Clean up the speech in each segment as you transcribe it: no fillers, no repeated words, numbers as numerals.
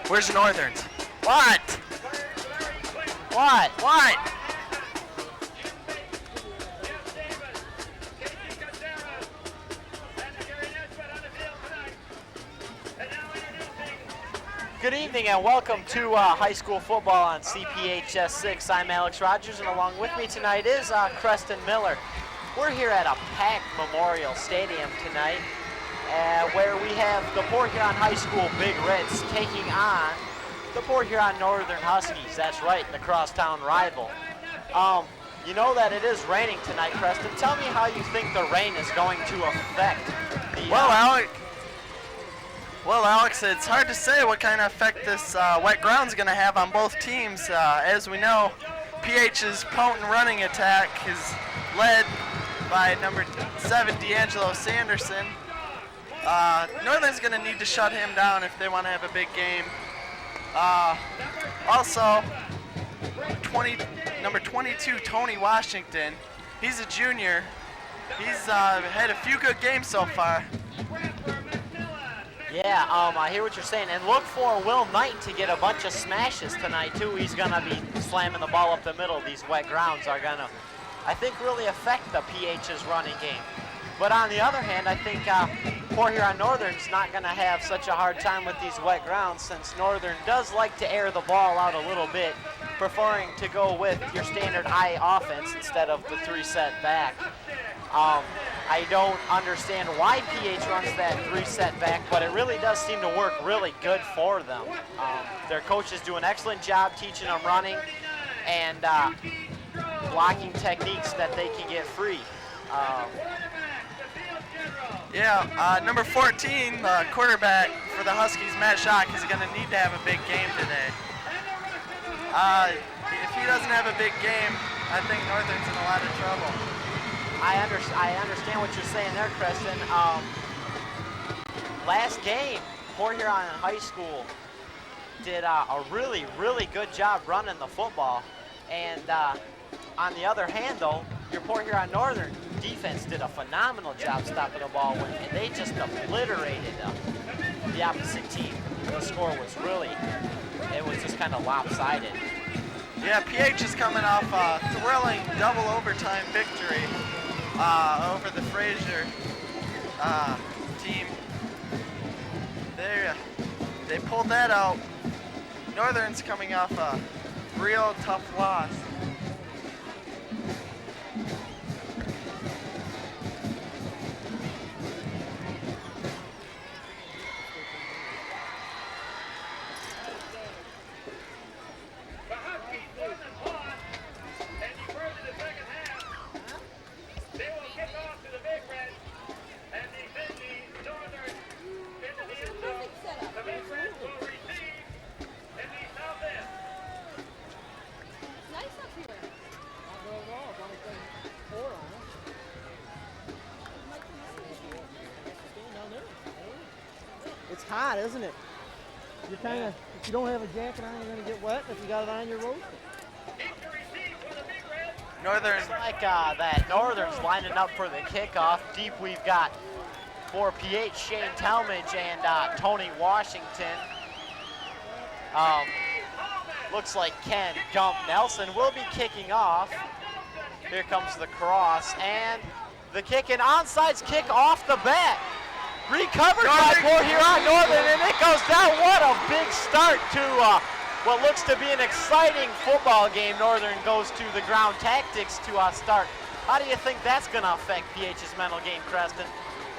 Where's Northerns? What? What? What? Good evening and welcome to high school football on CPHS 6. I'm Alex Rogers and along with me tonight is Creston Miller. We're here at a packed Memorial Stadium tonight where we have the Port Huron High School Big Reds taking on the Port Huron Northern Huskies. That's right, the crosstown rival. You know that it is raining tonight, Creston. Tell me how you think the rain is going to affect the... Well, Alex, it's hard to say what kind of effect this wet ground is going to have on both teams. As we know, PH's potent running attack is led by number 7, D'Angelo Sanderson. Northern's going to need to shut him down if they want to have a big game. Also, number 22, Tony Washington. He's a junior. He's had a few good games so far. Yeah, I hear what you're saying. And look for Will Knight to get a bunch of smashes tonight, too. He's going to be slamming the ball up the middle. These wet grounds are going to, I think, really affect the PH's running game. But on the other hand, I think Port Huron Northern's not going to have such a hard time with these wet grounds since Northern does like to air the ball out a little bit, preferring to go with your standard I offense instead of the 3-set back. I don't understand why PH runs that 3-set back, but it really does seem to work really good for them. Their coaches do an excellent job teaching them running and blocking techniques that they can get free. Number 14, the quarterback for the Huskies, Matt Schock, is going to need to have a big game today. If he doesn't have a big game, I think Northern's in a lot of trouble. I understand what you're saying there, Creston. Last game, Port Huron High School did a really, really good job running the football. And on the other hand, though, your Port Huron Northern defense did a phenomenal job stopping the ball, and they just obliterated the opposite team. The score was really, it was just kind of lopsided. Yeah, PH is coming off a thrilling double overtime victory over the Fraser team. They pulled that out. Northern's coming off a real tough loss. It's hot, isn't it? You're kind of, if you don't have a jacket on, you're going to get wet. If you got it on, you're roasting. Northern. Like that Northern's lining up for the kickoff. Deep we've got for PH, Shane Talmadge and Tony Washington. Looks like Ken Gump Nelson will be kicking off. Here comes the cross and the kick, an onside kick off the bat. Recovered by Port Huron Northern, and it goes down. What a big start to what looks to be an exciting football game. Northern goes to the ground tactics to start. How do you think that's going to affect PH's mental game, Creston?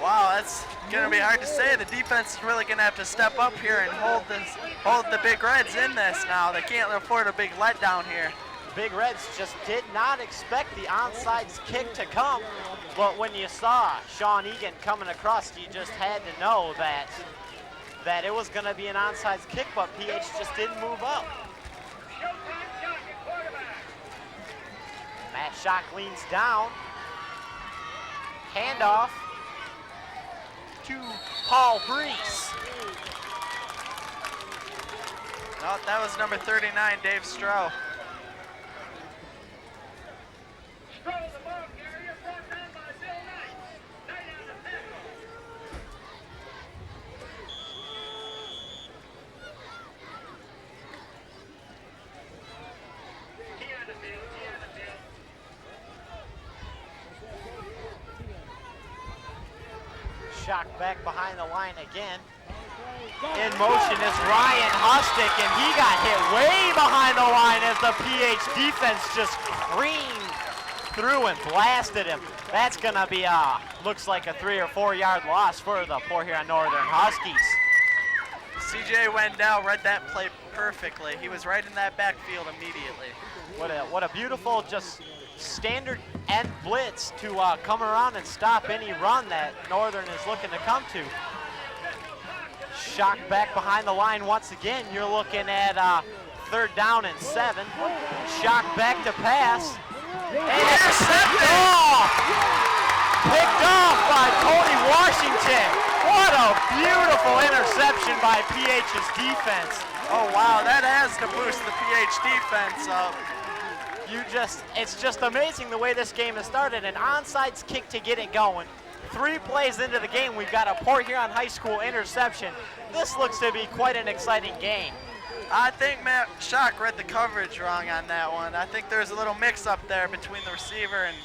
Wow, that's going to be hard to say. The defense is really going to have to step up here and hold the Big Reds in this now. They can't afford a big letdown here. Big Reds just did not expect the onside kick to come, but when you saw Sean Egan coming across, you just had to know that it was going to be an onside kick, but PH just didn't move up. Matt Schock leans down. Handoff to Paul Brees. No, that was number 39, Dave Stroh. Shock back behind the line again. In motion is Ryan Hustick, and he got hit way behind the line as the PH defense just creamed through and blasted him. That's gonna be looks like a 3 or 4 yard loss for the Port Huron Northern Huskies. CJ Wendell read that play perfectly. He was right in that backfield immediately. What a beautiful just standard end blitz to come around and stop any run that Northern is looking to come to. Shock back behind the line once again. You're looking at 3rd down and 7. Shock back to pass. And it's picked off by Tony Washington. What a beautiful interception by PH's defense. Oh wow, that has to boost the PH defense up. It's just amazing the way this game has started. An onside kick to get it going. 3 plays into the game, we've got a Port Huron High School interception. This looks to be quite an exciting game. I think Matt Shock read the coverage wrong on that one. I think there was a little mix-up there between the receiver and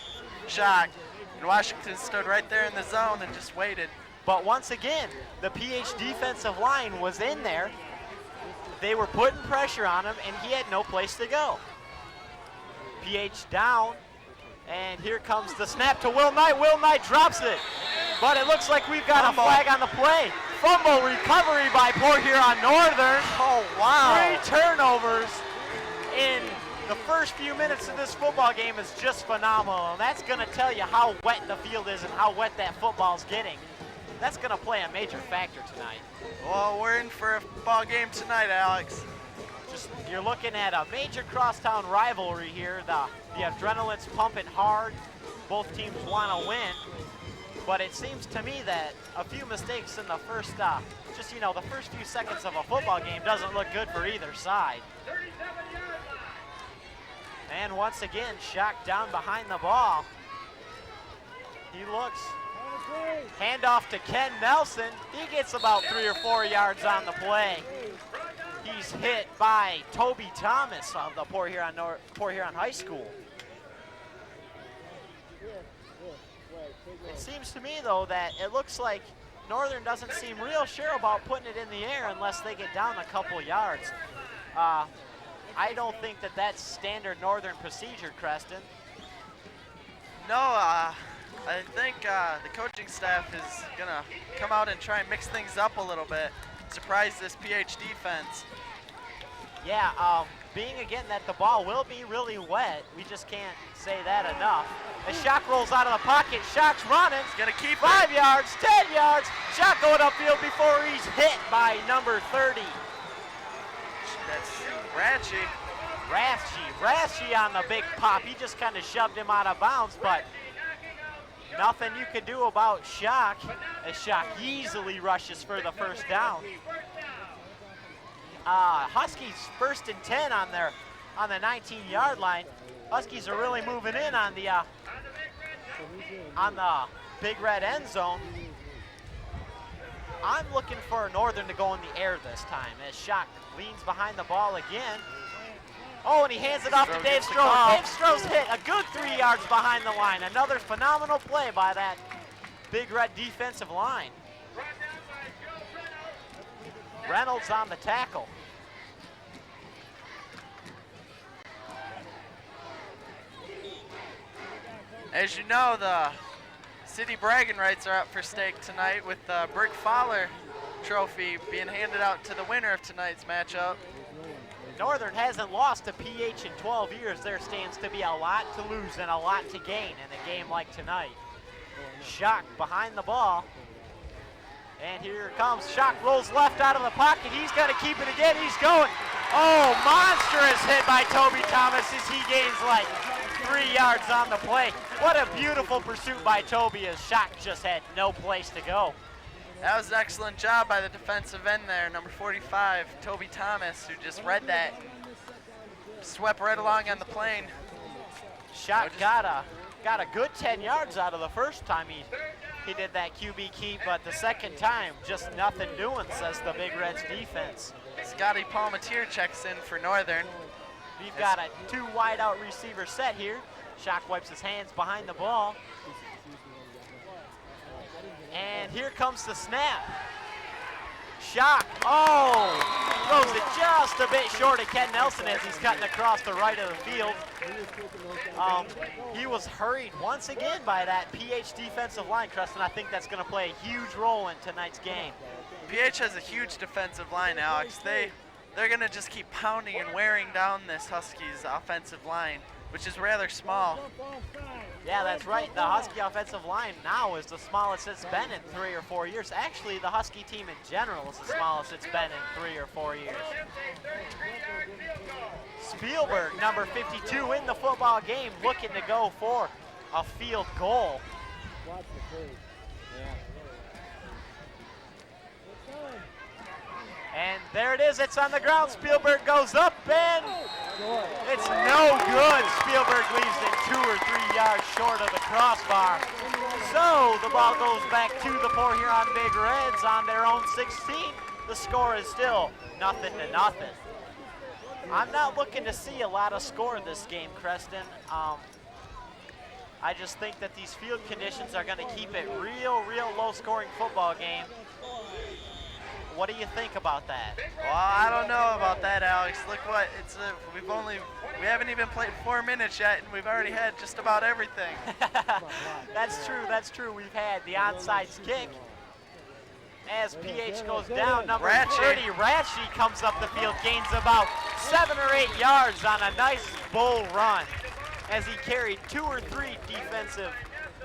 Shock. And Washington stood right there in the zone and just waited. But once again, the PH defensive line was in there. They were putting pressure on him, and he had no place to go. PH down, and here comes the snap to Will Knight. Will Knight drops it, but it looks like we've got a flag on the play. Fumble recovery by Port Huron Northern. Oh, wow. 3 turnovers in the first few minutes of this football game is just phenomenal. And that's going to tell you how wet the field is and how wet that football's getting. That's going to play a major factor tonight. Well, we're in for a football game tonight, Alex. You're looking at a major crosstown rivalry here. The adrenaline's pumping hard. Both teams want to win. But it seems to me that a few mistakes in the first, the first few seconds of a football game doesn't look good for either side. And once again, Shock down behind the ball. He looks. Handoff to Ken Nelson. He gets about 3 or 4 yards on the play. He's hit by Toby Thomas of the Port Huron High School. It seems to me, though, that it looks like Northern doesn't seem real sure about putting it in the air unless they get down a couple yards. I don't think that that's standard Northern procedure, Creston. No, I think the coaching staff is going to come out and try and mix things up a little bit, surprise this PH defense. Yeah, being again that the ball will be really wet, we just can't say that enough. As Shock rolls out of the pocket, Shock's running. He's gonna keep 5 yards, 10 yards. Shock going upfield before he's hit by number 30. That's Ratchie. Ratchie on the big pop. He just kind of shoved him out of bounds, but nothing you could do about Shock, as Shock easily rushes for the first down. Huskies 1st and 10 on the 19-yard line. Huskies are really moving in on the big red end zone. I'm looking for Northern to go in the air this time as Shock leans behind the ball again. Oh, and he hands it off to Dave Stroh. Dave Stroh's hit a good 3 yards behind the line. Another phenomenal play by that big red defensive line. Reynolds on the tackle. As you know, the city bragging rights are up for stake tonight with the Brick Fowler trophy being handed out to the winner of tonight's matchup. Northern hasn't lost to PH in 12 years. There stands to be a lot to lose and a lot to gain in a game like tonight. Shock behind the ball. And here it comes. Shock rolls left out of the pocket. He's got to keep it again. He's going. Oh, monstrous hit by Toby Thomas as he gains like 3 yards on the play. What a beautiful pursuit by Toby as Shock just had no place to go. That was an excellent job by the defensive end there, number 45, Toby Thomas, who just read that. Swept right along on the plane. Shock got a good 10 yards out of the first time he did that QB keep, but the second time, just nothing doing, says the Big Reds defense. Scotty Palmatier checks in for Northern. We've got a 2 wide out receiver set here. Shock wipes his hands behind the ball. And here comes the snap. Shock. Oh! Throws it just a bit short of Ken Nelson as he's cutting across the right of the field. He was hurried once again by that PH defensive line, Preston. I think that's going to play a huge role in tonight's game. PH has a huge defensive line, Alex. They're going to just keep pounding and wearing down this Huskies offensive line, which is rather small. Yeah, that's right. The Husky offensive line now is the smallest it's been in 3 or 4 years. Actually, the Husky team in general is the smallest it's been in 3 or 4 years. Spielberg, number 52 in the football game, looking to go for a field goal. And there it is, it's on the ground. Spielberg goes up and it's no good. Spielberg leaves it 2 or 3 yards short of the crossbar. So the ball goes back to the Port Huron Big Reds on their own 16. The score is still 0-0. I'm not looking to see a lot of score in this game, Creston. I just think that these field conditions are going to keep it real low-scoring football game. What do you think about that? Well, I don't know about that, Alex. Look what it's. We haven't even played 4 minutes yet, and we've already had just about everything. That's true. That's true. We've had the onside kick. As PH goes down, number 30, Ratchie comes up the field, gains about 7 or 8 yards on a nice bull run, as he carried 2 or 3 defensive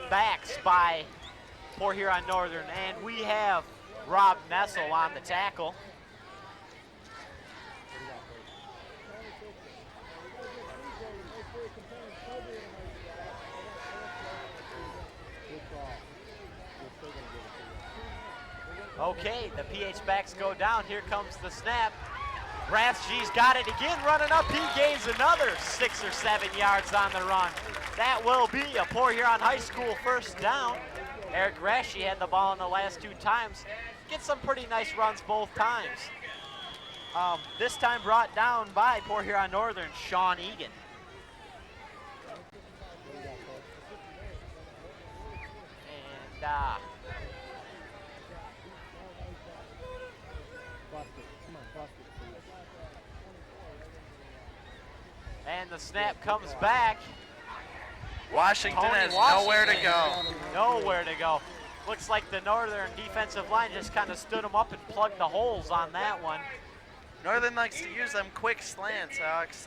backs by Port Huron Northern, and we have Rob Nessel on the tackle. Okay, the PH backs go down. Here comes the snap. Rathje's got it again, running up. He gains another 6 or 7 yards on the run. That will be a Port Huron High School first down. Eric Rathje had the ball in the last 2 times. Get some pretty nice runs both times. This time brought down by Port Huron Northern, Sean Egan. And the snap comes back. Washington has nowhere to go. Nowhere to go. Looks like the Northern defensive line just kind of stood them up and plugged the holes on that one. Northern likes to use them quick slants, Alex.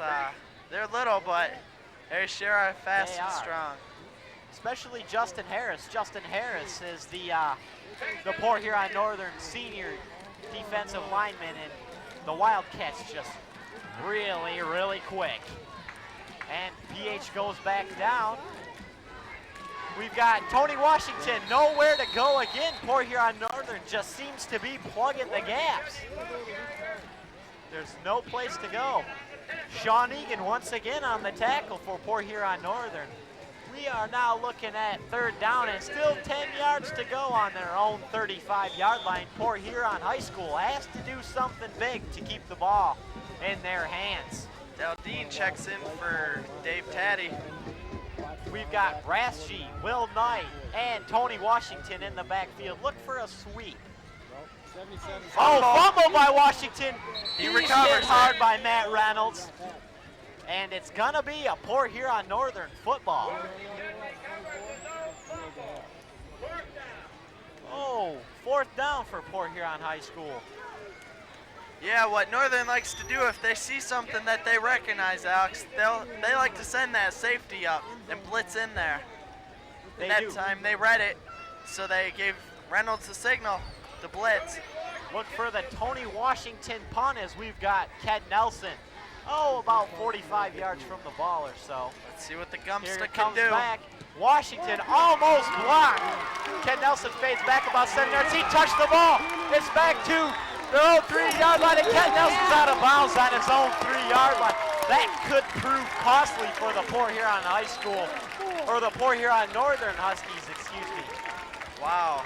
They're little, but they sure are fast and strong. Especially Justin Harris. Justin Harris is the Port Huron Northern senior defensive lineman, and the Wildcats just really quick. And PH goes back down. We've got Tony Washington, nowhere to go again. Port Huron Northern just seems to be plugging the gaps. There's no place to go. Sean Egan once again on the tackle for Port Huron Northern. We are now looking at 3rd down and still 10 yards to go on their own 35-yard line. Port Huron High School has to do something big to keep the ball in their hands. Daldine checks in for Dave Taddy. We've got Rathje, Will Knight, and Tony Washington in the backfield. Look for a sweep. Oh, fumble by Washington. He He's recovers hit hard by Matt Reynolds. And it's going to be a Port Huron Northern football. Oh, 4th down for Port Huron High School. Yeah, what Northern likes to do, if they see something that they recognize, Alex, they like to send that safety up and blitz in there. That time they read it, so they gave Reynolds the signal to blitz. Look for the Tony Washington punt as we've got Ken Nelson. Oh, about 45 yards from the ball or so. Let's see what the Gumpsta can do. Back. Washington almost blocked. Ken Nelson fades back about 7 yards. He touched the ball. It's back to their own 3-yard line, and Ken Nelson's out of bounds on his own 3-yard line. That could prove costly for the Port Huron High School, or the Port Huron Northern Huskies, excuse me. Wow,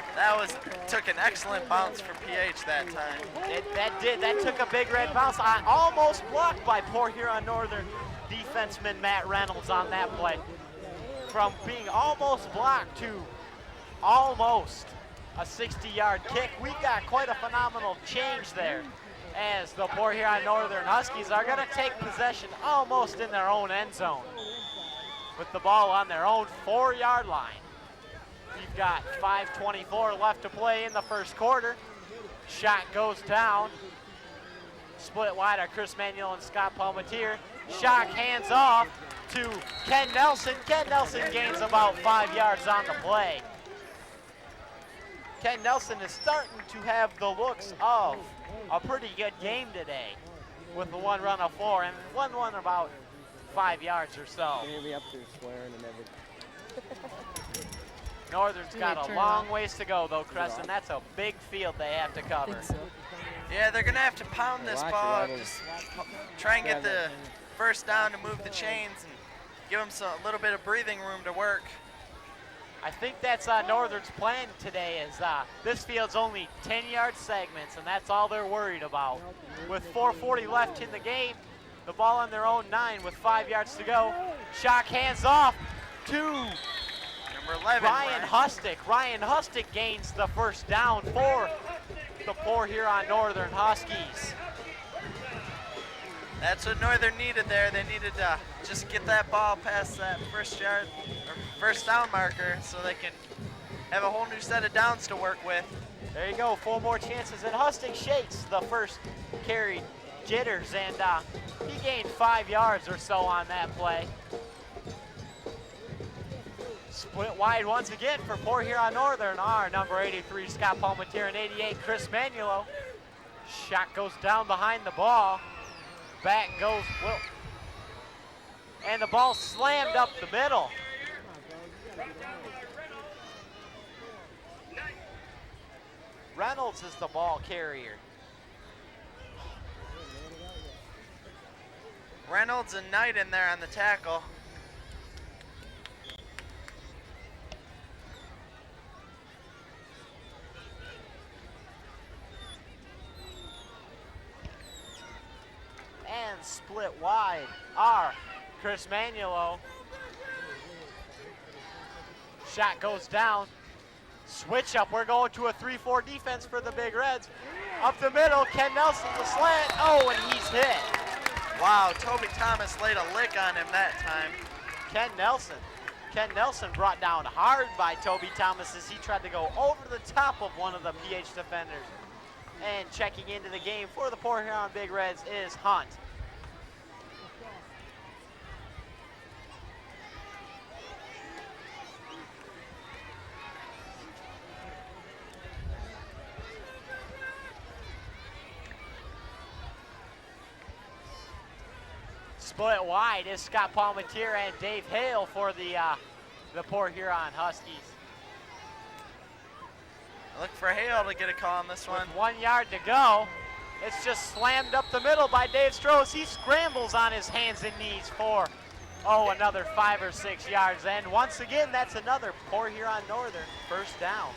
took an excellent bounce for PH that time. That took a big red bounce. Almost blocked by Port Huron Northern defenseman Matt Reynolds on that play. From being almost blocked to almost a 60-yard kick. We've got quite a phenomenal change there, as the Port Huron Northern Huskies are going to take possession almost in their own end zone with the ball on their own 4-yard line. We've got 5:24 left to play in the first quarter. Shot goes down. Split wide are Chris Manuel and Scott Palmatier. Shock hands off to Ken Nelson. Ken Nelson gains about 5 yards on the play. Ken Nelson is starting to have the looks of a pretty good game today with the one run of 4 and one about 5 yards or so. You're gonna be up there swearing and everything. Northern's got a long ways to go though, Crescent. That's a big field they have to cover. Yeah, they're gonna have to pound this ball, just try and get the first down to move the chains and give them a little bit of breathing room to work. I think that's Northern's plan today is this field's only 10-yard segments, and that's all they're worried about. With 4:40 left in the game, the ball on their own 9 with 5 yards to go. Shock hands off to Number 11, Ryan Hustick. Ryan Hustick gains the first down for the Port Huron Northern Huskies. That's what Northern needed there. They needed to just get that ball past that first down marker so they can have a whole new set of downs to work with. There you go, 4 more chances, and Hustick shakes the first carry jitters, and he gained 5 yards or so on that play. Split wide once again for Port Huron Northern are number 83, Scott Palmatier, and 88, Chris Manuelo. Shot goes down behind the ball. Back goes Will. And the ball slammed up the middle. Reynolds is the ball carrier. Reynolds and Knight in there on the tackle. And split wide are Chris Manuelo. Shot goes down. Switch up. We're going to a 3-4 defense for the Big Reds. Up the middle, Ken Nelson, the slant. Oh, and he's hit. Wow, Toby Thomas laid a lick on him that time. Ken Nelson brought down hard by Toby Thomas as he tried to go over the top of one of the PH defenders. And checking into the game for the Port Huron Big Reds is Hunt. Split wide is Scott Palmatier and Dave Hale for the Port Huron Huskies. Look for Hale to get a call on this one. With 1 yard to go, it's just slammed up the middle by Dave Strohs. He scrambles on his hands and knees for, another 5 or 6 yards. And once again, that's another Port Huron Northern first down.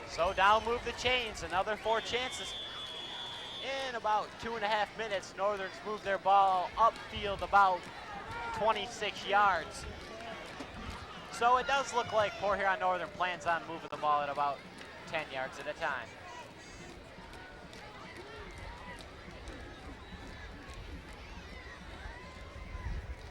So down move the chains, another 4 chances. In about 2.5 minutes, Northern's moved their ball upfield about 26 yards. So it does look like Port Huron Northern plans on moving the ball at about 10 yards at a time.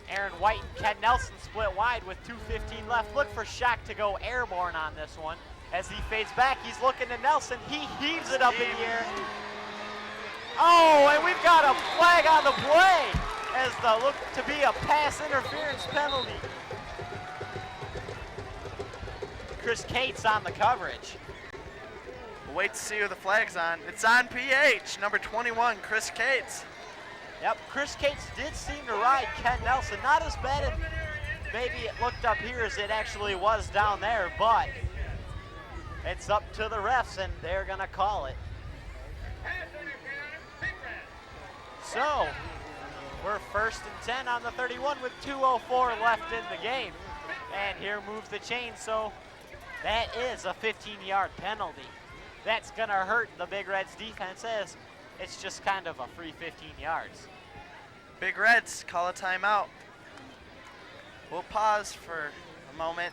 Aaron White and Ken Nelson split wide with 2:15 left. Look for Shock to go airborne on this one. As he fades back, he's looking to Nelson. He heaves it up in the air. Oh, and we've got a flag on the play as the look to be a pass interference penalty. Chris Cates on the coverage. We'll wait to see who the flag's on. It's on PH, number 21, Chris Cates. Yep, Chris Cates did seem to ride Ken Nelson. Not as bad as maybe it looked up here as it actually was down there, but it's up to the refs and they're gonna call it. So, we're 1st and 10 on the 31 with 2:04 left in the game. And here moves the chain, so that is a 15-yard penalty. That's gonna hurt the Big Reds defense as it's just kind of a free 15 yards. Big Reds call a timeout. We'll pause for a moment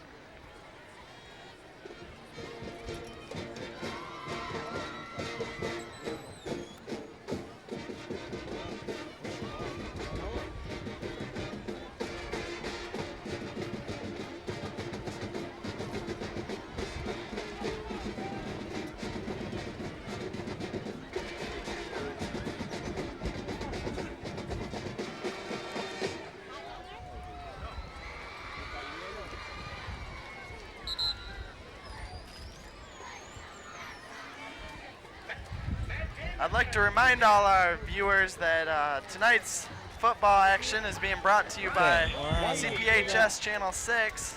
I'd like to remind all our viewers that tonight's football action is being brought to you by CPHS Channel 6.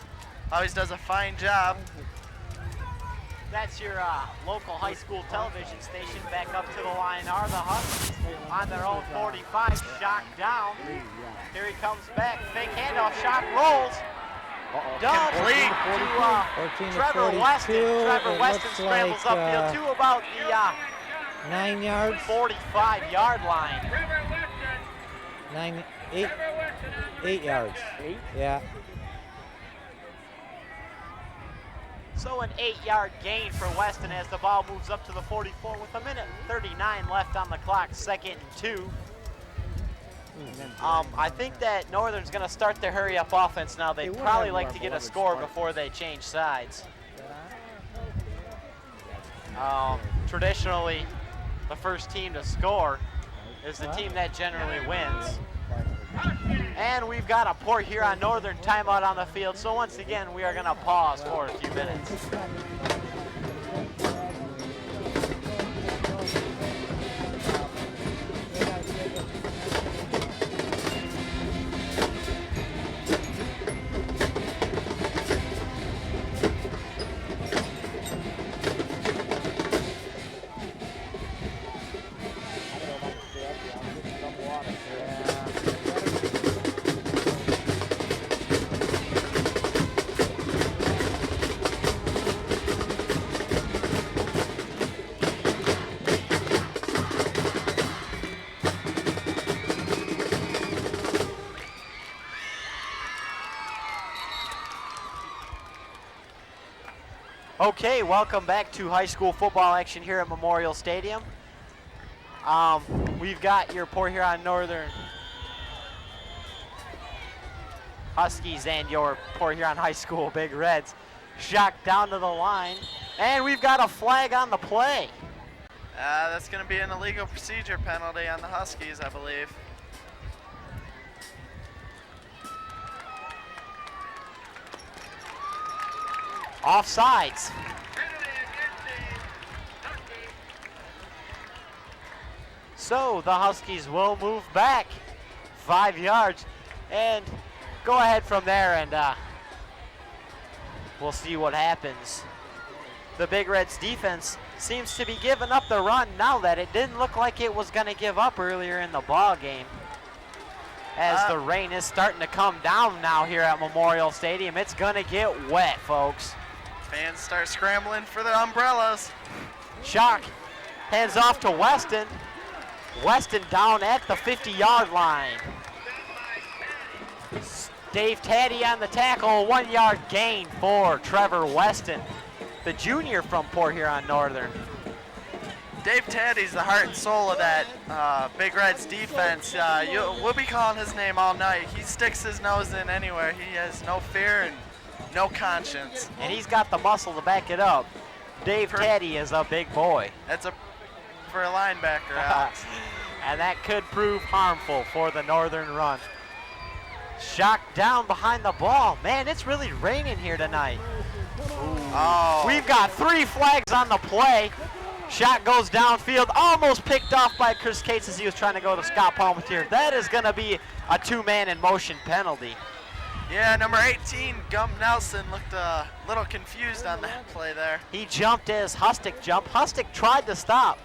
Always does a fine job. That's your local high school television station. Back up to the line are the Huskies on their own 45. Shock down. Here he comes back. Fake handoff. Shock rolls. Dump to Trevor Weston. Trevor Weston scrambles upfield to about the 9 yards. 45-yard line. 8 yards. 8? Yeah. So an 8-yard gain for Weston as the ball moves up to the 44 with 1:39 left on the clock, 2nd and 2. I think that Northern's going to start their hurry-up offense now. They'd probably like to get a score before they change sides. Traditionally, the first team to score is the team that generally wins. And we've got a Port Huron Northern timeout on the field. So once again, we are going to pause for a few minutes. Okay, welcome back to high school football action here at Memorial Stadium. We've got your Port Huron Northern Huskies and your Port Huron High School Big Reds shocked down to the line, and we've got a flag on the play. That's going to be an illegal procedure penalty on the Huskies, I believe. Offsides. So the Huskies will move back 5 yards and go ahead from there, and we'll see what happens. The Big Reds defense seems to be giving up the run now that it didn't look like it was going to give up earlier in the ball game. As the rain is starting to come down now here at Memorial Stadium, it's going to get wet, folks. Fans start scrambling for their umbrellas. Shock hands off to Weston. Weston down at the 50-yard line. Dave Taddy on the tackle, 1 yard gain for Trevor Weston, the junior from Port Huron Northern. Dave Taddy's the heart and soul of that Big Reds defense. We'll be calling his name all night. He sticks his nose in anywhere. He has no fear and no conscience. And he's got the muscle to back it up. Dave Taddy is a big boy. That's for a linebacker, Alex. And that could prove harmful for the Northern run. Shock down behind the ball. Man, it's really raining here tonight. Oh. We've got 3 flags on the play. Shot goes downfield, almost picked off by Chris Cates as he was trying to go to Scott Palmetier. That is going to be a 2-man in motion penalty. Yeah, number 18, Gump Nelson, looked a little confused on that play there. He jumped as Hustick jumped. Hustick tried to stop,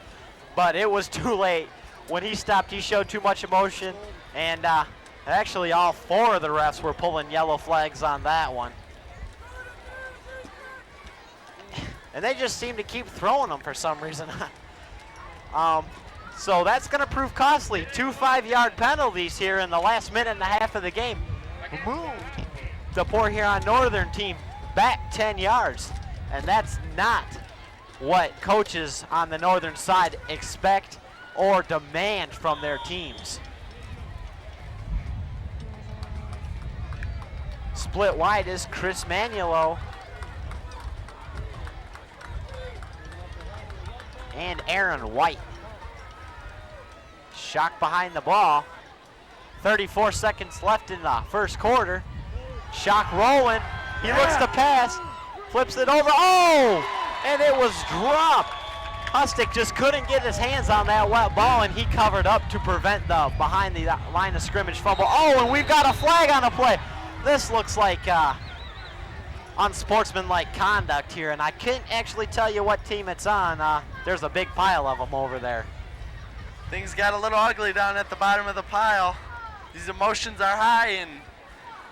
but it was too late. When he stopped, he showed too much emotion, and actually all 4 of the refs were pulling yellow flags on that one. And they just seem to keep throwing them for some reason. So that's going to prove costly. 2 5-yard penalties here in the last minute and a half of the game. Moved the Port Huron Northern team back 10 yards. And that's not what coaches on the Northern side expect or demand from their teams. Split wide is Chris Manilow and Aaron White. Shock behind the ball. 34 seconds left in the first quarter. Shock rolling. He looks to pass, flips it over. Oh! And it was dropped Hustick just couldn't get his hands on that wet ball, and he covered up to prevent the behind the line of scrimmage fumble. Oh, and we've got a flag on the play. This looks like unsportsmanlike conduct here, and I can't actually tell you what team it's on. There's a big pile of them over there. Things got a little ugly down at the bottom of the pile. These emotions are high, and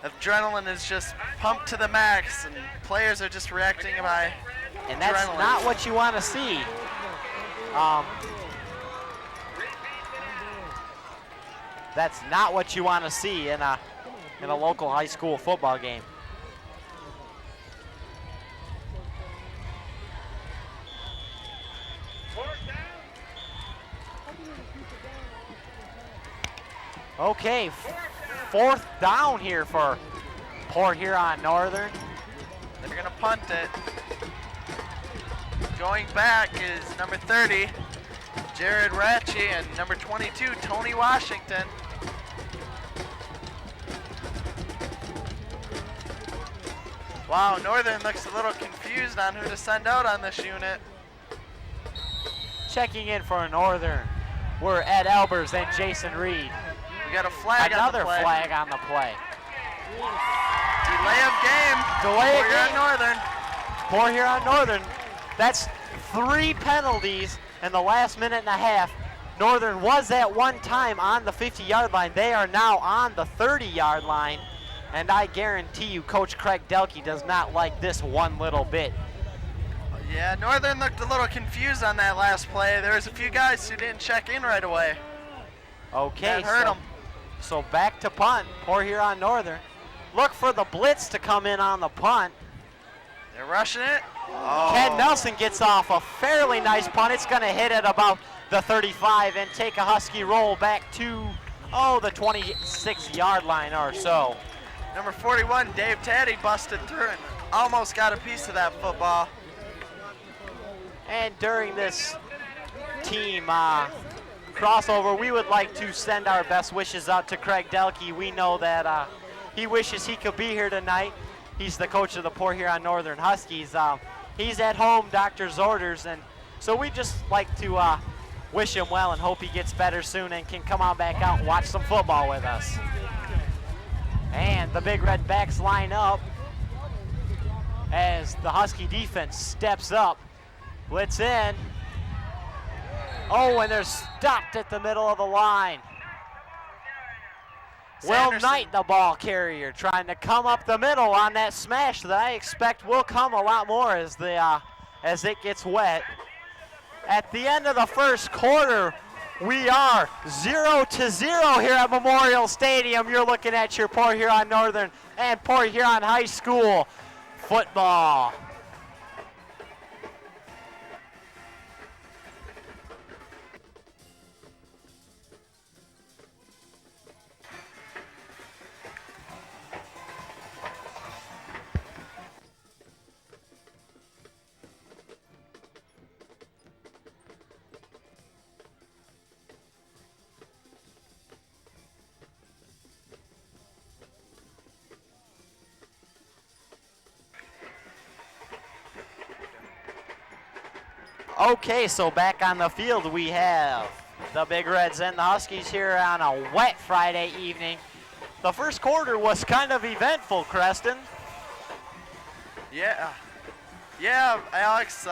adrenaline is just pumped to the max, and players are just reacting by and that's adrenaline. Not what you want to see. That's not what you want to see in a local high school football game. Okay, fourth down here for Port Huron Northern. They're going to punt it. Going back is number 30, Jared Ratchie, and number 22, Tony Washington. Wow, Northern looks a little confused on who to send out on this unit. Checking in for Northern were Ed Elbers and Jason Reed. We got a flag Another on the play. flag on the play. Delay of game. Delay of Port Huron game. Northern. Port Huron Northern. That's 3 penalties in the last minute and a half. Northern was at one time on the 50-yard line. They are now on the 30-yard line. And I guarantee you Coach Craig Delkey does not like this one little bit. Yeah, Northern looked a little confused on that last play. There was a few guys who didn't check in right away. Okay, That hurt them. So back to punt. Port Huron Northern. Look for the blitz to come in on the punt. They're rushing it. Oh. Ken Nelson gets off a fairly nice punt. It's going to hit at about the 35 and take a Husky roll back to, the 26-yard line or so. Number 41, Dave Taddy, busted through and almost got a piece of that football. And during this team crossover, we would like to send our best wishes out to Craig Delkey. We know that he wishes he could be here tonight. He's the coach of the Port Huron Northern Huskies. He's at home, doctor's orders, and so we just like to wish him well and hope he gets better soon and can come on back out and watch some football with us. And the Big Red backs line up as the Husky defense steps up. Blitz in. Oh, and they're stopped at the middle of the line. Will Knight, the ball carrier, trying to come up the middle on that smash that I expect will come a lot more as it gets wet. At the end of the first quarter, we are 0-0 here at Memorial Stadium. You're looking at your Port Huron Northern and Port Huron High School football. Okay, so back on the field we have the Big Reds and the Huskies here on a wet Friday evening. The first quarter was kind of eventful, Creston. Yeah, Alex.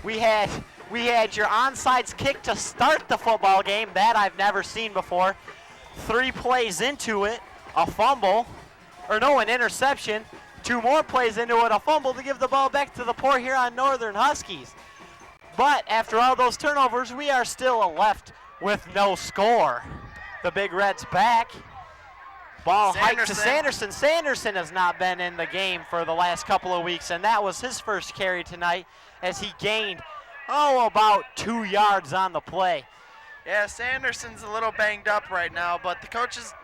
We had your onside kick to start the football game. That I've never seen before. 3 plays into it, a fumble, an interception. 2 more plays into it, a fumble to give the ball back to the Port Huron Northern Huskies. But after all those turnovers, we are still left with no score. The Big Reds back. Ball hiked to Sanderson. Sanderson has not been in the game for the last couple of weeks, and that was his first carry tonight as he gained, about 2 yards on the play. Yeah, Sanderson's a little banged up right now, but the coaches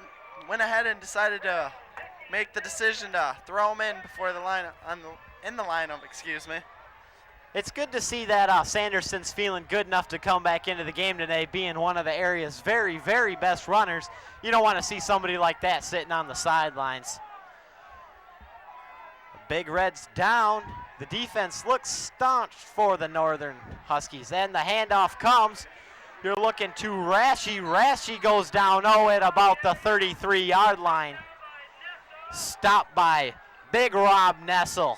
went ahead and decided to make the decision to throw him in before the lineup, in the lineup, excuse me. It's good to see that Sanderson's feeling good enough to come back into the game today, being one of the area's very, very best runners. You don't want to see somebody like that sitting on the sidelines. Big Reds down The defense looks staunch for the Northern Huskies. And the handoff comes. You're looking to Rashi. Rashi goes down, at about the 33-yard line. Stopped by Big Rob Nessel.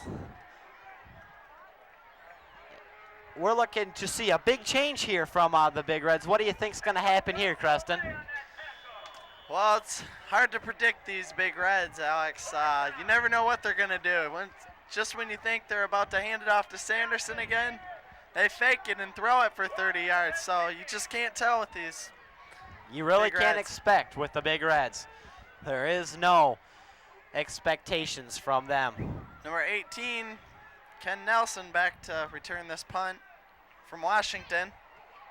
We're looking to see a big change here from the Big Reds. What do you think's going to happen here, Creston? Well, it's hard to predict these Big Reds, Alex. You never know what they're going to do. Just when you think they're about to hand it off to Sanderson again, they fake it and throw it for 30 yards. So you just can't tell with these. You really Big can't Reds. expect with the Big Reds. There is no expectations from them. Number 18, Ken Nelson, back to return this punt from Washington.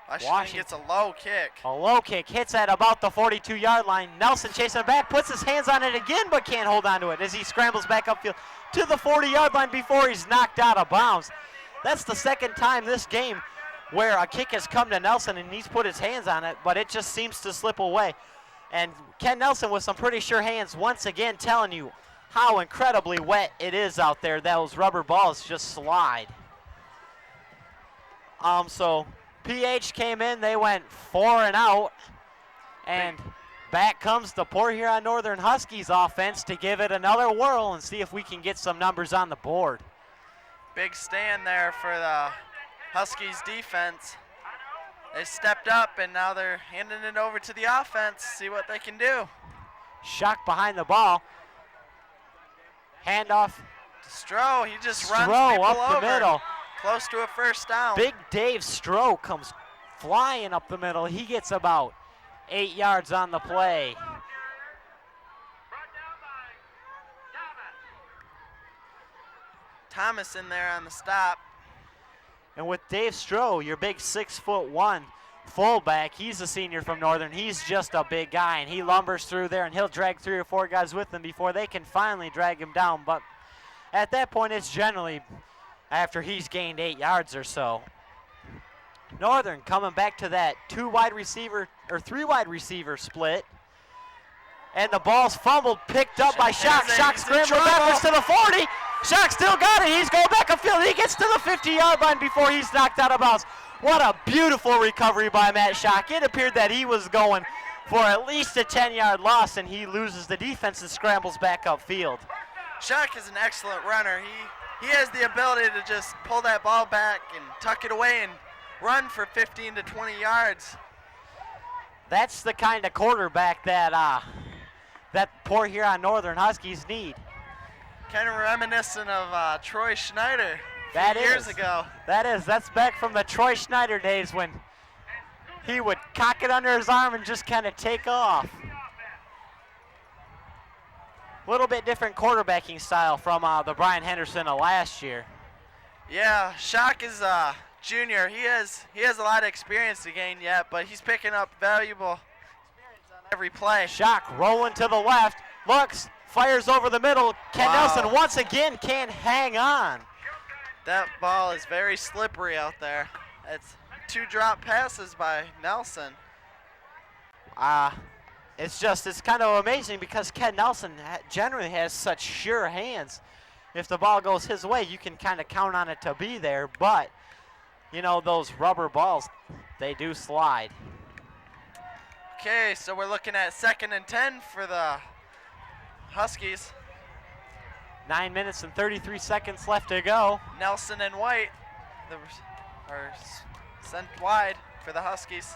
Washington gets a low kick. A low kick hits at about the 42-yard line. Nelson chasing it back, puts his hands on it again, but can't hold on to it as he scrambles back upfield to the 40-yard line before he's knocked out of bounds. That's the second time this game where a kick has come to Nelson and he's put his hands on it, but it just seems to slip away. And Ken Nelson with some pretty sure hands once again telling you how incredibly wet it is out there. Those rubber balls just slide. So PH came in, they went 4 and out, and back comes the Port Huron Northern Huskies offense to give it another whirl and see if we can get some numbers on the board. Big stand there for the Huskies defense. They stepped up and now they're handing it over to the offense, see what they can do. Shock behind the ball. Handoff. Stroh, he just runs Stroh people up over. the middle. Close to a first down. Big Dave Stroh comes flying up the middle. He gets about 8 yards on the play. Thomas in there on the stop. And with Dave Stroh, your big 6'1" fullback, he's a senior from Northern. He's just a big guy, and he lumbers through there, and he'll drag 3 or 4 guys with him before they can finally drag him down. But at that point, it's generally after he's gained 8 yards or so. Northern coming back to that 3 wide receiver split. And the ball's fumbled, picked up by Shock. Shock scrambling backwards to the 40. Shock still got it. He's going back upfield. He gets to the 50-yard line before he's knocked out of bounds. What a beautiful recovery by Matt Shock. It appeared that he was going for at least a 10-yard loss, and he loses the defense and scrambles back upfield. Shock is an excellent runner. He has the ability to just pull that ball back and tuck it away and run for 15 to 20 yards. That's the kind of quarterback that Port Huron Northern Huskies need. Kind of reminiscent of Troy Schneider years ago. That's back from the Troy Schneider days when he would cock it under his arm and just kind of take off. A little bit different quarterbacking style from the Brian Henderson of last year. Yeah, Shock is a junior. He has a lot of experience to gain yet, but he's picking up valuable experience on every play. Shock rolling to the left, looks, fires over the middle. Ken Nelson once again can't hang on. That ball is very slippery out there. It's 2 drop passes by Nelson. It's kind of amazing because Ken Nelson generally has such sure hands. If the ball goes his way, you can kind of count on it to be there, but you know, those rubber balls, they do slide. Okay, so we're looking at 2nd and 10 for the Huskies. 9 minutes and 33 seconds left to go. Nelson and White are sent wide for the Huskies.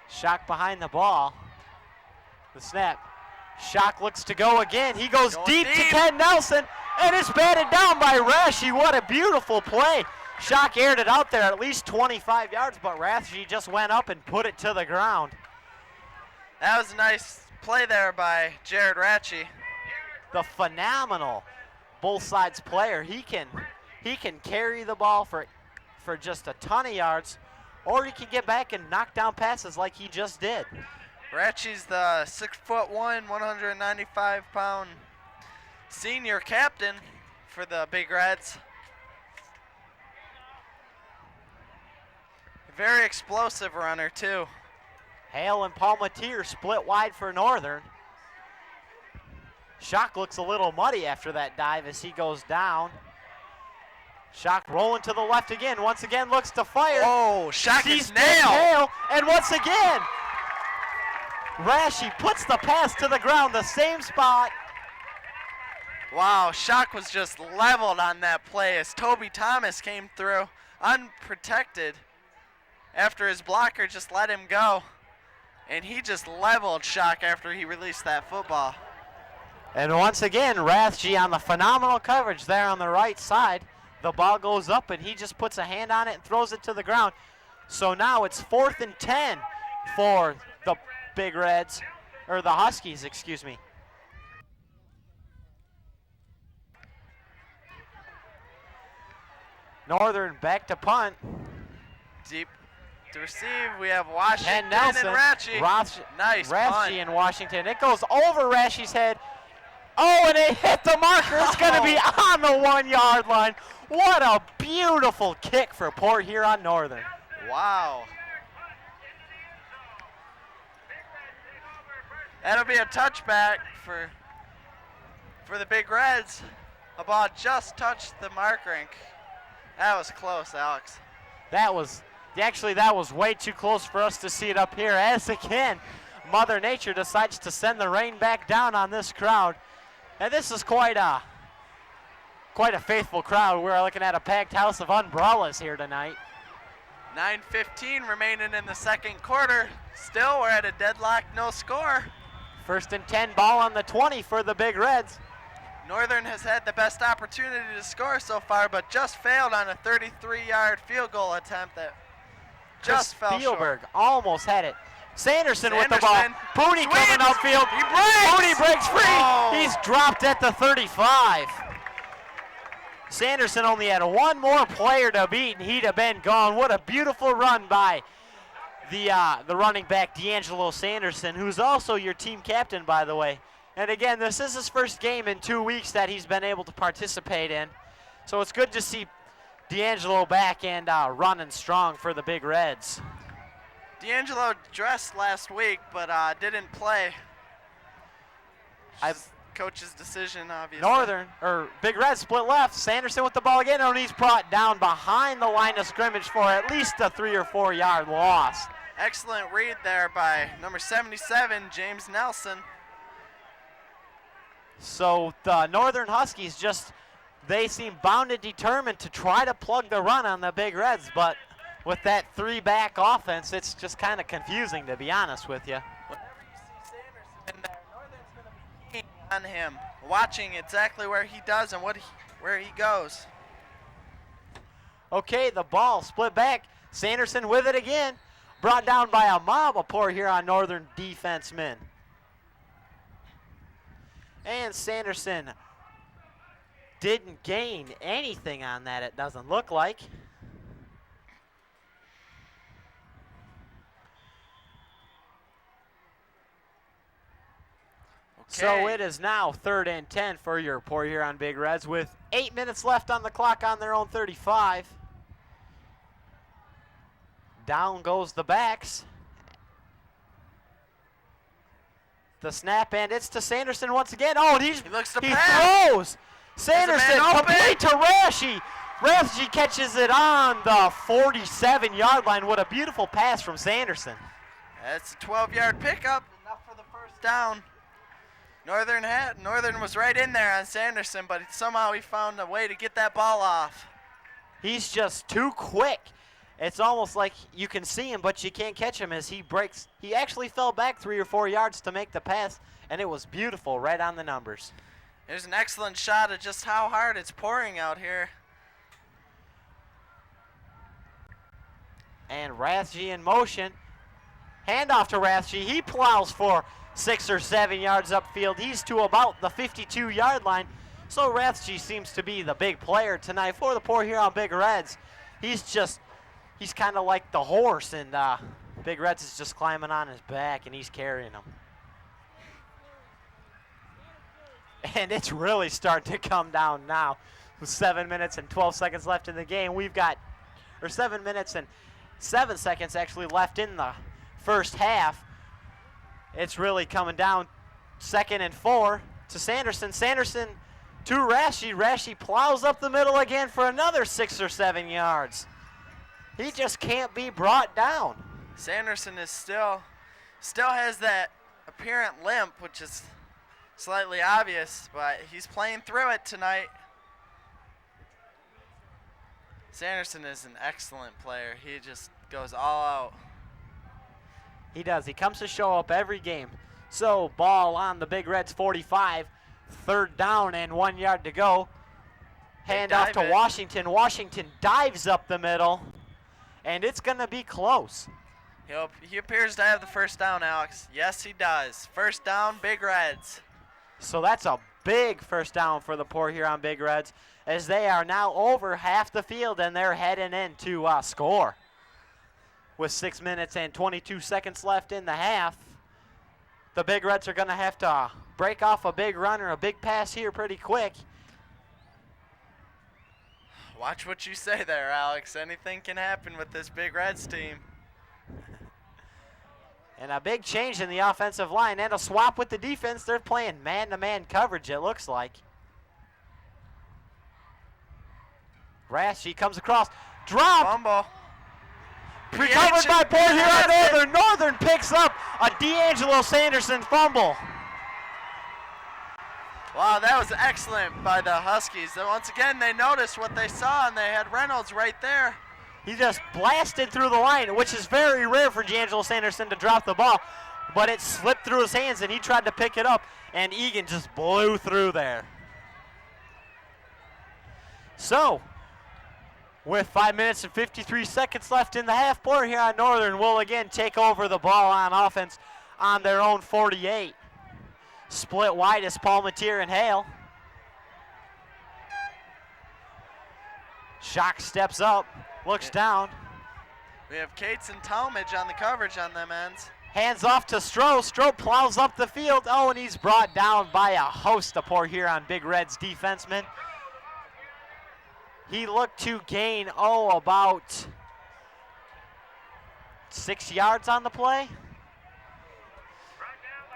Shock behind the ball. The snap. Shock looks to go again. He goes deep to Ken Nelson, and it's batted down by Rashi. What a beautiful play. Shock aired it out there at least 25 yards, but Rashi just went up and put it to the ground. That was a nice play there by Jared Ratchie. The phenomenal both sides player. He can carry the ball for just a ton of yards, or he can get back and knock down passes like he just did. Ratchie's the 6'1", 195-pound senior captain for the Big Reds. Very explosive runner too. Hale and Palmatier split wide for Northern. Shock looks a little muddy after that dive as he goes down. Shock rolling to the left again. Once again looks to fire. Oh, Shock Sees is Big nailed. Nail, and once again, Rashi puts the pass to the ground, the same spot. Wow, Shock was just leveled on that play as Toby Thomas came through unprotected after his blocker just let him go. And he just leveled Shock after he released that football. And once again, Rathje on the phenomenal coverage there on the right side. The ball goes up and he just puts a hand on it and throws it to the ground. So now it's 4th and 10 for the Big Reds, or the Huskies, excuse me. Northern back to punt. Deep to receive, we have Washington And Nelson, and Ratchie. Nice punt. Rathje in Washington. It goes over Ratchie's head. Oh, and it hit the marker. It's going to be on the 1 yard line. What a beautiful kick for Port Huron Northern. Wow. That'll be a touchback for the Big Reds. The ball just touched the mark rink. That was close, Alex. That was way too close for us to see it up here. As again, Mother Nature decides to send the rain back down on this crowd. And this is quite a faithful crowd. We're looking at a packed house of umbrellas here tonight. 9:15 remaining in the second quarter. Still, we're at a deadlock, no score. 1st and 10, ball on the 20 for the Big Reds. Northern has had the best opportunity to score so far, but just failed on a 33-yard field goal attempt that just fell Spielberg short. almost had it. Sanderson with the ball. Sanderson Booty coming sweeps. upfield. He breaks. Booty breaks free. Oh. He's dropped at the 35. Sanderson only had one more player to beat, and he'd have been gone. What a beautiful run by the running back, D'Angelo Sanderson, who's also your team captain, by the way. And again, this is his first game in 2 weeks that he's been able to participate in. So it's good to see D'Angelo back and running strong for the Big Reds. D'Angelo dressed last week, but didn't play. Coach's decision, obviously. Big Reds split left. Sanderson with the ball again, and he's brought down behind the line of scrimmage for at least a 3 or 4 yard loss. Excellent read there by number 77, James Nelson. So the Northern Huskies they seem bound and determined to try to plug the run on the Big Reds, but with that 3-back offense, it's just kind of confusing, to be honest with you. Whenever you see Sanderson in there, Northern's going to be keen on him, watching exactly where he does and where he goes. Okay, the ball split back. Sanderson with it again. Brought down by a mob of Port Huron Northern defensemen. And Sanderson didn't gain anything on that, it doesn't look like. Okay. So it is now 3rd and 10 for your Port Huron Big Reds with 8 minutes left on the clock on their own 35. Down goes the backs. The snap, and it's to Sanderson once again. Oh, and he throws. Sanderson complete to Rashi. Rathje catches it on the 47-yard line. What a beautiful pass from Sanderson. That's a 12-yard pickup, enough for the first down. Northern was right in there on Sanderson, but somehow he found a way to get that ball off. He's just too quick. It's almost like you can see him, but you can't catch him as he breaks. He actually fell back 3 or 4 yards to make the pass, and it was beautiful, right on the numbers. There's an excellent shot of just how hard it's pouring out here. And Rathje in motion. Handoff to Rathje. He plows for 6 or 7 yards upfield. He's to about the 52-yard line. So Rathje seems to be the big player tonight for the Port Huron Big Reds. He's kind of like the horse, and Big Reds is just climbing on his back, and he's carrying him. And it's really starting to come down now. With 7 minutes and 12 seconds left in the game, 7 minutes and 7 seconds actually left in the first half. It's really coming down. 2nd and 4 to Sanderson. Sanderson to Rashi. Rashi plows up the middle again for another 6 or 7 yards. He just can't be brought down. Sanderson is still has that apparent limp, which is slightly obvious, but he's playing through it tonight. Sanderson is an excellent player. He just goes all out. He does. He comes to show up every game. So ball on the Big Reds 45. 3rd down and 1 yard to go. Hand off to Washington. Washington dives up the middle, and it's going to be close. He appears to have the first down, Alex. Yes, he does. First down, Big Reds. So that's a big first down for the Port Huron Big Reds, as they are now over half the field and they're heading in to score. With 6 minutes and 22 seconds left in the half, the Big Reds are going to have to break off a big run or a big pass here pretty quick. Watch what you say there, Alex. Anything can happen with this Big Reds team. And a big change in the offensive line and a swap with the defense. They're playing man-to-man coverage, it looks like. Rashi comes across, dropped. Fumble. Recovered by Port Huron Northern. Northern picks up a D'Angelo Sanderson fumble. Wow, that was excellent by the Huskies. And once again, they noticed what they saw, and they had Reynolds right there. He just blasted through the line, which is very rare for D'Angelo Sanderson to drop the ball, but it slipped through his hands, and he tried to pick it up, and Egan just blew through there. So, with 5 minutes and 53 seconds left in the half, Port Huron Northern will again take over the ball on offense on their own 48. Split wide is Palmatier and Hale. Shock steps up, looks down. We have Cates and Talmadge on the coverage on them ends. Hands off to Stroh. Stroh plows up the field. Oh, and he's brought down by a host of Port Huron Big Reds defensemen. He looked to gain, about 6 yards on the play.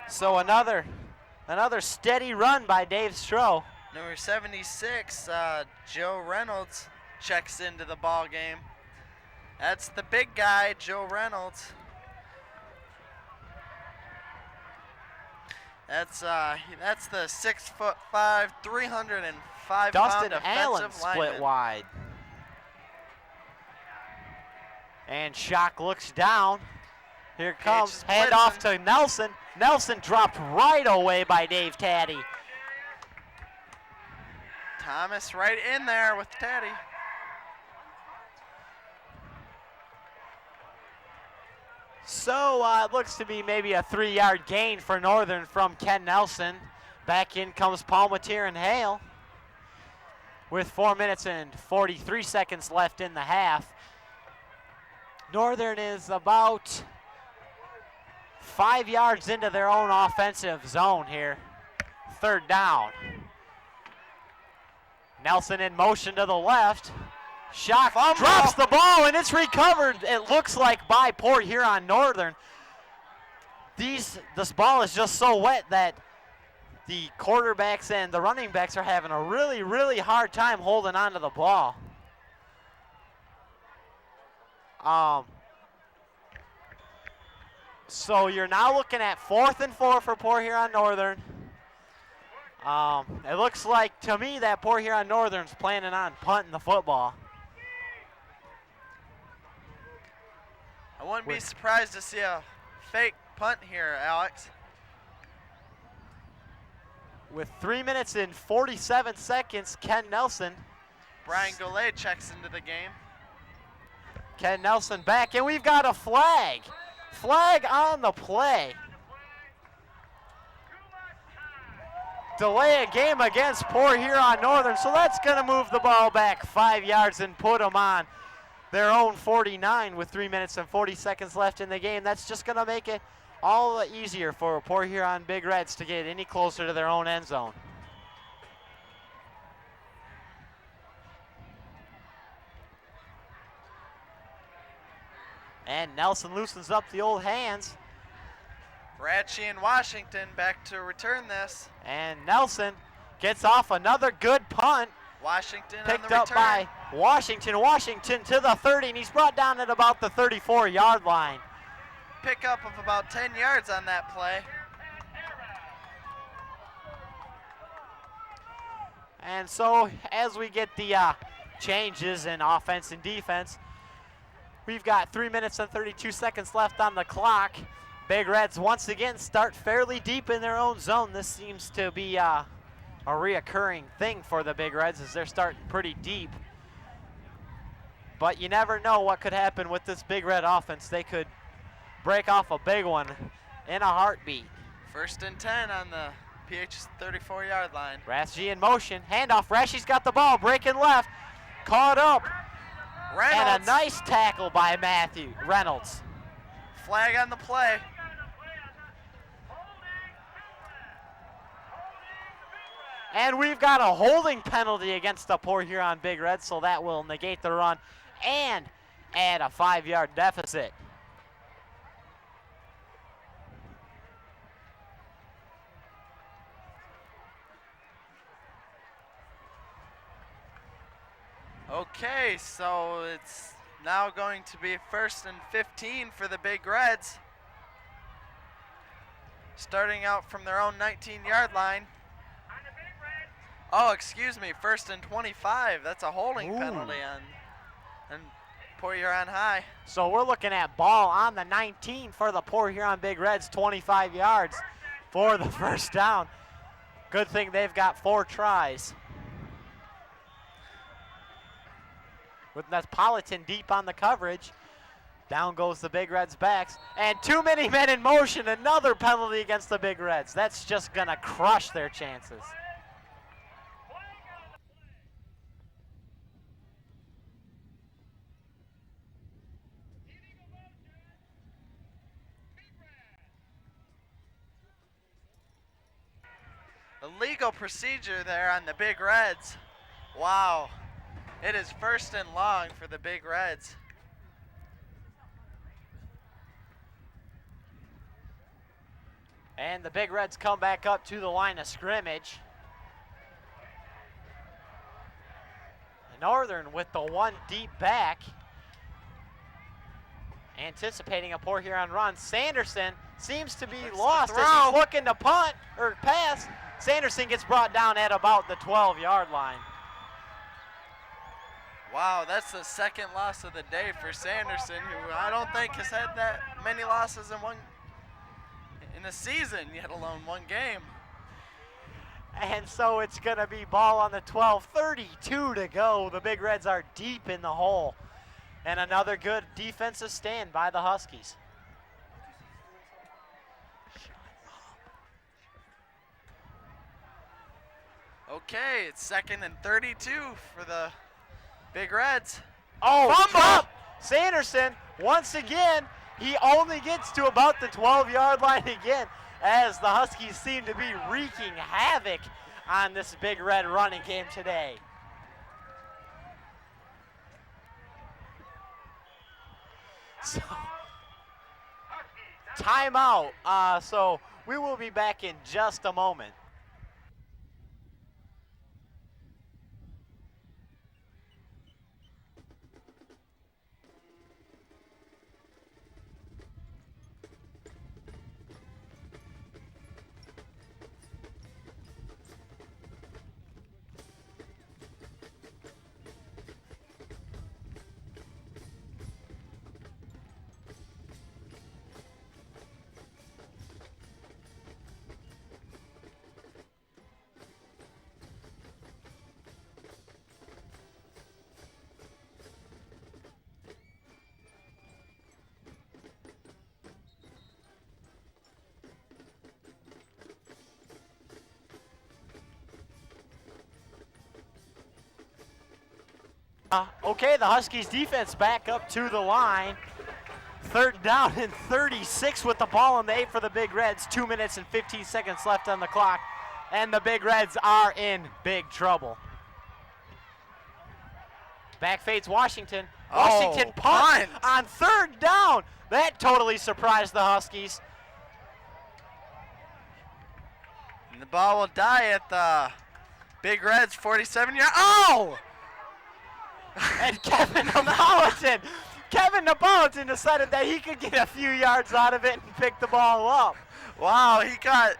So another steady run by Dave Stroh. Number 76, Joe Reynolds, checks into the ball game. That's the big guy, Joe Reynolds. That's the 6'5", 305-pound Dustin defensive Allen split lineman. wide. And Shock looks down. Here comes, hand off to Nelson. Nelson dropped right away by Dave Taddy. Thomas right in there with Taddy. So it looks to be maybe a 3-yard gain for Northern from Ken Nelson. Back in comes Palmatier and Hale with 4 minutes and 43 seconds left in the half. Northern is about 5 yards into their own offensive zone here. 3rd down. Nelson in motion to the left. Shock drops the ball, and it's recovered, it looks like, by Port Huron Northern. This ball is just so wet that the quarterbacks and the running backs are having a really, really hard time holding on to the ball. So you're now looking at 4th and 4 for Port Huron Northern. It looks like, to me, that Port Huron Northern's planning on punting the football. I wouldn't be surprised to see a fake punt here, Alex. With 3 minutes and 47 seconds, Ken Nelson. Brian Goulet checks into the game. Ken Nelson back, and we've got a flag. Flag on the play. Delay a game against Port Huron Northern, so that's going to move the ball back 5 yards and put them on their own 49 with 3 minutes and 40 seconds left in the game. That's just going to make it all the easier for Port Huron Big Reds to get any closer to their own end zone. And Nelson loosens up the old hands. Ratchie and Washington back to return this. And Nelson gets off another good punt. Washington Picked on the up return. by Washington. Washington to the 30, and he's brought down at about the 34-yard line. Pickup of about 10 yards on that play. And so as we get the changes in offense and defense, we've got 3 minutes and 32 seconds left on the clock. Big Reds once again start fairly deep in their own zone. This seems to be a reoccurring thing for the Big Reds as they're starting pretty deep. But you never know what could happen with this Big Red offense. They could break off a big one in a heartbeat. 1st and 10 on the PH's 34-yard line. Rashi in motion, handoff. Rashi's got the ball, breaking left, caught up. Reynolds. And a nice tackle by Matthew Reynolds. Flag on the play. And we've got a holding penalty against the Port Huron Big Reds, so that will negate the run and add a 5-yard deficit. Okay, so it's now going to be 1st and 15 for the Big Reds. Starting out from their own 19-yard line. Oh, excuse me, 1st and 25. That's a holding penalty on Port Huron High. So we're looking at ball on the 19 for the Port Huron Big Reds, 25 yards for the first down. Good thing they've got 4 tries. With Neapolitan deep on the coverage, down goes the Big Reds backs, and too many men in motion, another penalty against the Big Reds. That's just gonna crush their chances. Illegal procedure there on the Big Reds. Wow. It is 1st and long for the Big Reds. And the Big Reds come back up to the line of scrimmage. Northern with the one deep back. Anticipating a Port Huron run. Sanderson seems to be lost as he's looking to punt or pass. Sanderson gets brought down at about the 12-yard line. Wow, that's the 2nd loss of the day for Sanderson, who I don't think has had that many losses in a season, let alone one game. And so it's going to be ball on the 12, 32 to go. The Big Reds are deep in the hole. And another good defensive stand by the Huskies. Okay, it's 2nd and 32 for the Big Reds. Oh, fumble! Sanderson, once again, he only gets to about the 12-yard line again, as the Huskies seem to be wreaking havoc on this Big Red running game today. So, timeout. So we will be back in just a moment. Okay, the Huskies defense back up to the line. 3rd down and 36 with the ball on the 8 for the Big Reds. 2 minutes and 15 seconds left on the clock. And the Big Reds are in big trouble. Back fades Washington. Washington punt on 3rd down. That totally surprised the Huskies. And the ball will die at the Big Red's 47-yard. Oh! And Kevin Napolitan decided that he could get a few yards out of it and pick the ball up. Wow, he got.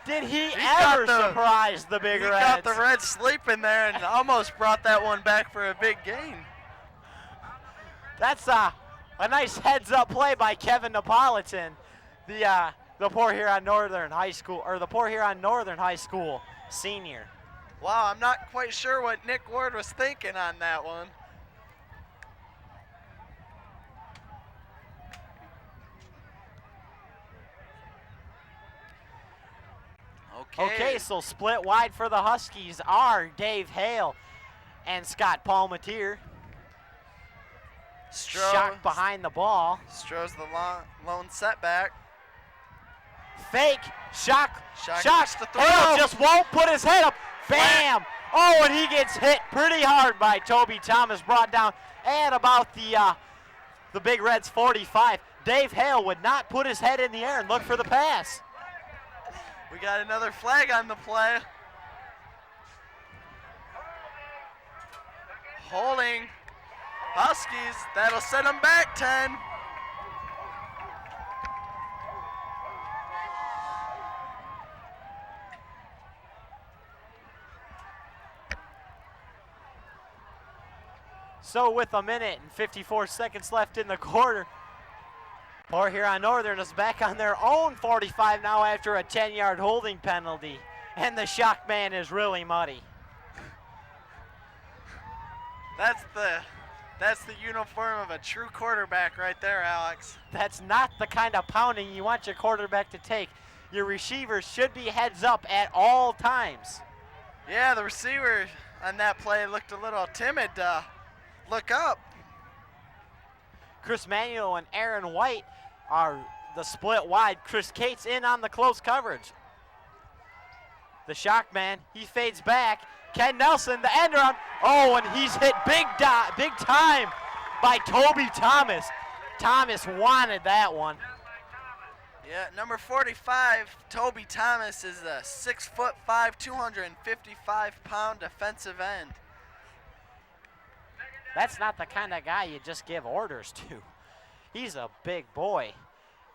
Did he ever surprise the Big Reds? He got the Reds sleeping there and almost brought that one back for a big gain. That's a nice heads-up play by Kevin Napolitan, the Port Huron Northern High School, or the Port Huron Northern High School senior. Wow, I'm not quite sure what Nick Ward was thinking on that one. Okay, so split wide for the Huskies are Dave Hale and Scott Palmatier. Shock behind the ball. Stroh's the lone setback. Fake. Shock. The Hale just won't put his head up. Bam! Oh, and he gets hit pretty hard by Toby Thomas, brought down at about the Big Reds 45. Dave Hale would not put his head in the air and look for the pass. We got another flag on the play. Holding Huskies. That'll set them back 10. So with a minute and 54 seconds left in the quarter, Port Huron Northern is back on their own 45 now after a 10-yard holding penalty. And the shock man is really muddy. That's the uniform of a true quarterback right there, Alex. That's not the kind of pounding you want your quarterback to take. Your receivers should be heads up at all times. Yeah, the receiver on that play looked a little timid. Look up. Chris Manuel and Aaron White are the split wide. Chris Cates in on the close coverage. The shock man, he fades back. Ken Nelson, the end around. Oh, and he's hit big time by Toby Thomas. Thomas wanted that one. Yeah, number 45, Toby Thomas, is a 6'5", 255-pound defensive end. That's not the kind of guy you just give orders to. He's a big boy,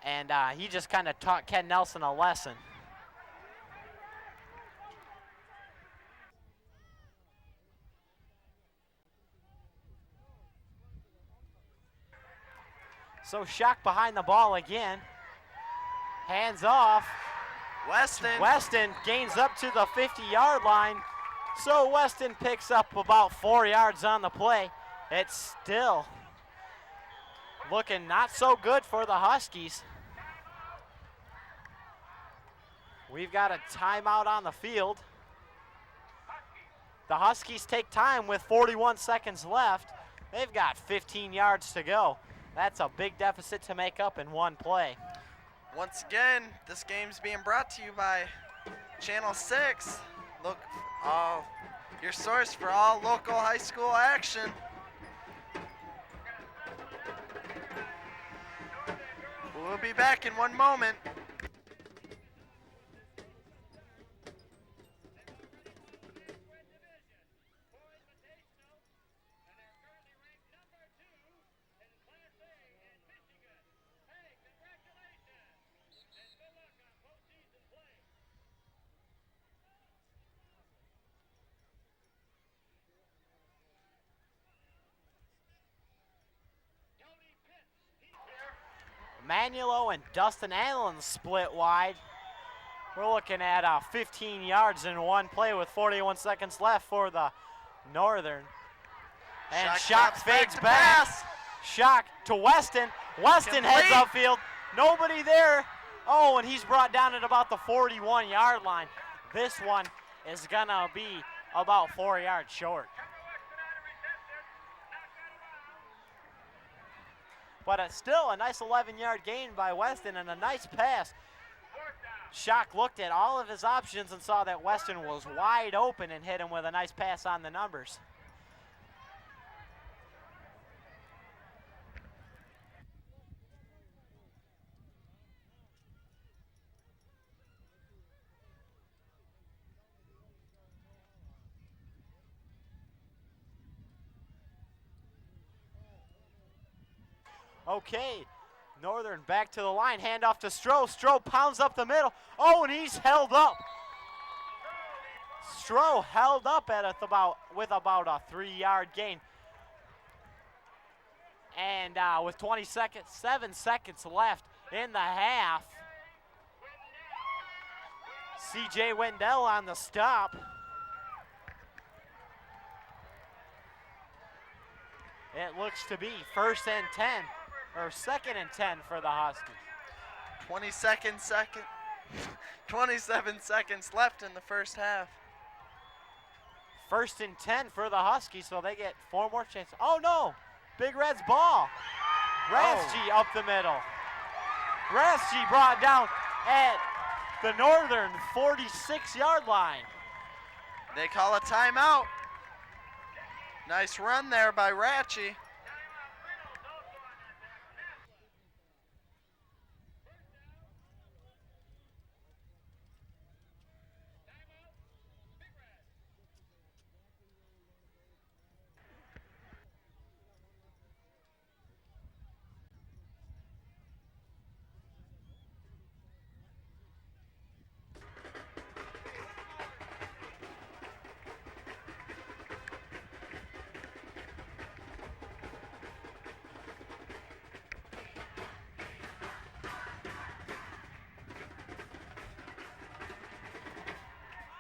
and he just kind of taught Ken Nelson a lesson. So Shock behind the ball again. Hands off. Weston gains up to the 50-yard line. So Weston picks up about 4 yards on the play. It's still looking not so good for the Huskies. We've got a timeout on the field. The Huskies take time with 41 seconds left. They've got 15 yards to go. That's a big deficit to make up in one play. Once again, this game's being brought to you by Channel 6. Look, your source for all local high school action. We'll be back in one moment. Manuelo and Dustin Allen split wide. We're looking at 15 yards in one play with 41 seconds left for the Northern. And Shock fades back. Shock to Weston. Weston heads upfield. Nobody there. Oh, and he's brought down at about the 41-yard line. This one is going to be about 4 yards short. But it's still a nice 11-yard gain by Weston and a nice pass. Shock looked at all of his options and saw that Weston was wide open and hit him with a nice pass on the numbers. Okay, Northern back to the line, handoff to Stroh. Stroh pounds up the middle. Oh, and he's held up. Stroh held up with about a 3-yard gain. And with 7 seconds left in the half, C.J. Wendell on the stop. It looks to be 1st and 10, or 2nd and 10 for the Huskies. 27 seconds left in the first half. 1st and 10 for the Huskies, so they get 4 more chances. Oh no, Big Red's ball. Rathje up the middle. Rathje brought down at the Northern 46-yard line. They call a timeout. Nice run there by Rathje.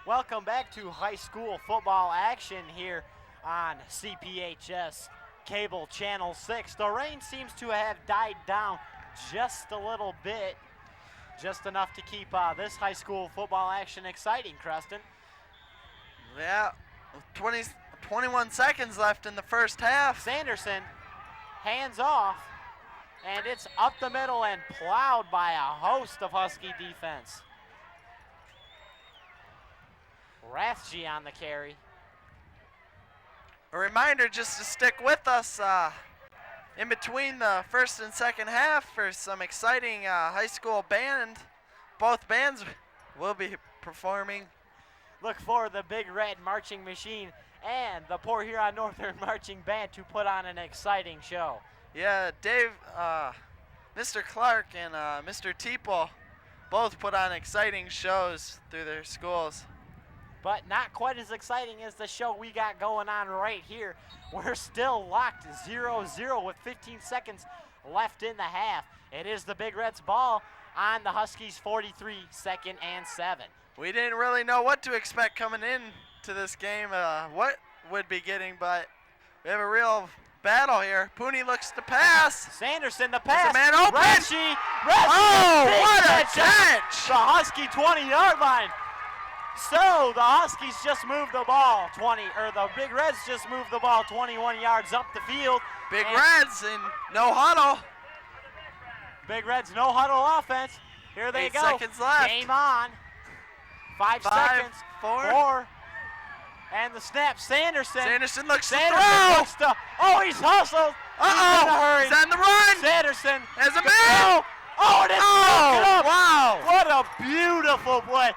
Welcome back to high school football action here on CPHS Cable Channel 6. The rain seems to have died down just a little bit, just enough to keep this high school football action exciting, Creston. Yeah, 21 seconds left in the first half. Sanderson, hands off, and it's up the middle and plowed by a host of Husky defense. Rathje on the carry. A reminder just to stick with us in between the first and second half for some exciting high school band. Both bands will be performing. Look for the Big Red Marching Machine and the Port Huron Northern Marching Band to put on an exciting show. Yeah, Dave, Mr. Clark and Mr. Teeple both put on exciting shows through their schools. But not quite as exciting as the show we got going on right here. We're still locked 0-0 with 15 seconds left in the half. It is the Big Reds ball on the Huskies 43, 2nd and 7. We didn't really know what to expect coming in to this game, what would be getting, but we have a real battle here. Pooney looks to pass. Sanderson the pass. There's a man open. Rathje, Oh, what a catch! The Husky 20-yard line. So the Huskies just moved the ball the Big Reds just moved the ball 21 yards up the field. Big Reds in no huddle. Big Reds no huddle offense. Here they 8 go. seconds left. Game on. 5 seconds. 4. And the snap. Sanderson looks to Sanderson throw. He's hustled. He's in a hurry. He's on the run. Sanderson has a man. Oh, and it's broken up. Wow. What a beautiful play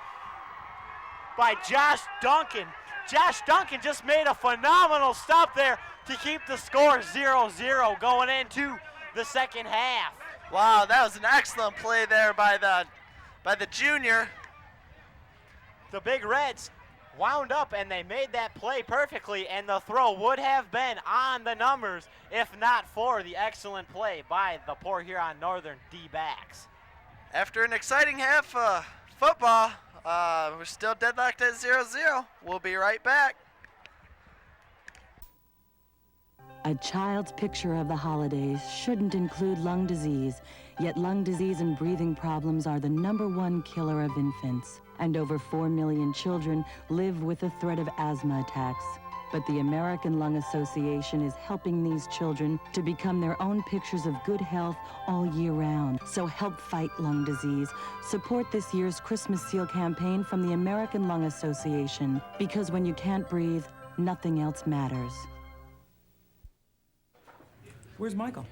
by Josh Duncan. Josh Duncan just made a phenomenal stop there to keep the score 0-0 going into the second half. Wow, that was an excellent play there by the junior. The Big Reds wound up and they made that play perfectly, and the throw would have been on the numbers if not for the excellent play by the Port Huron Northern D-backs. After an exciting half of football, we're still deadlocked at 0-0. We'll be right back. A child's picture of the holidays shouldn't include lung disease, yet lung disease and breathing problems are the #1 killer of infants. And over 4 million children live with the threat of asthma attacks. But the American Lung Association is helping these children to become their own pictures of good health all year round. So help fight lung disease. Support this year's Christmas Seal campaign from the American Lung Association. Because when you can't breathe, nothing else matters. Where's Michael?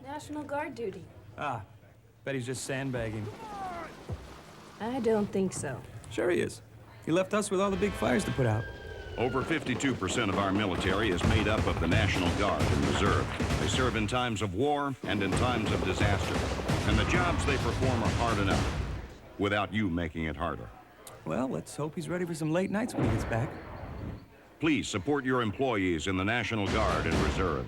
National Guard duty. Ah, bet he's just sandbagging. I don't think so. Sure he is. He left us with all the big fires to put out. Over 52% of our military is made up of the National Guard and Reserve. They serve in times of war and in times of disaster. And the jobs they perform are hard enough, without you making it harder. Well, let's hope he's ready for some late nights when he gets back. Please support your employees in the National Guard and Reserve.